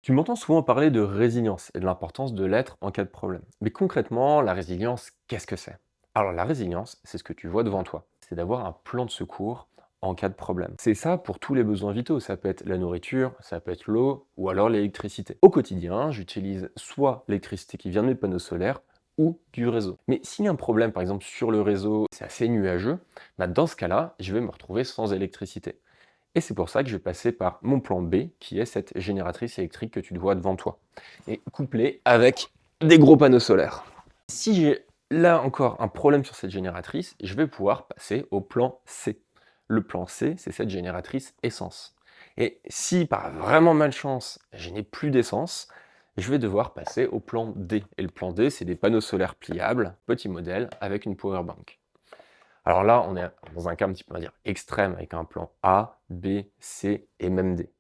Tu m'entends souvent parler de résilience et de l'importance de l'être en cas de problème. Mais concrètement, la résilience, qu'est-ce que c'est? Alors la résilience, c'est ce que tu vois devant toi. C'est d'avoir un plan de secours en cas de problème. C'est ça pour tous les besoins vitaux. Ça peut être la nourriture, ça peut être l'eau ou alors l'électricité. Au quotidien, j'utilise soit l'électricité qui vient de mes panneaux solaires ou du réseau. Mais s'il y a un problème, par exemple sur le réseau, c'est assez nuageux, bah, dans ce cas-là, je vais me retrouver sans électricité. Et c'est pour ça que je vais passer par mon plan B, qui est cette génératrice électrique que tu vois devant toi, et couplée avec des gros panneaux solaires. Si j'ai là encore un problème sur cette génératrice, je vais pouvoir passer au plan C. Le plan C, c'est cette génératrice essence. Et si par vraiment malchance, je n'ai plus d'essence, je vais devoir passer au plan D. Et le plan D, c'est des panneaux solaires pliables, petit modèle, avec une power bank. Alors là, on est dans un cas un petit peu, on va dire, extrême, avec un plan A, B, C et même D.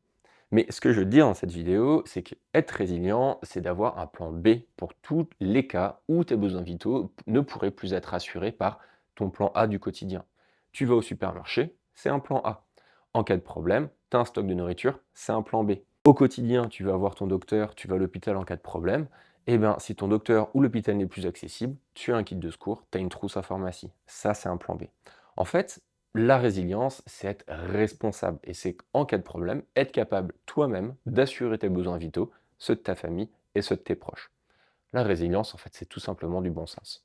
Mais ce que je veux dire dans cette vidéo, c'est qu'être résilient, c'est d'avoir un plan B pour tous les cas où tes besoins vitaux ne pourraient plus être assurés par ton plan A du quotidien. Tu vas au supermarché, c'est un plan A. En cas de problème, tu as un stock de nourriture, c'est un plan B. Au quotidien, tu vas voir ton docteur, tu vas à l'hôpital en cas de problème. Eh bien, si ton docteur ou l'hôpital n'est plus accessible, tu as un kit de secours, tu as une trousse à pharmacie. Ça, c'est un plan B. En fait, la résilience, c'est être responsable et c'est en cas de problème, être capable toi-même d'assurer tes besoins vitaux, ceux de ta famille et ceux de tes proches. La résilience, en fait, c'est tout simplement du bon sens.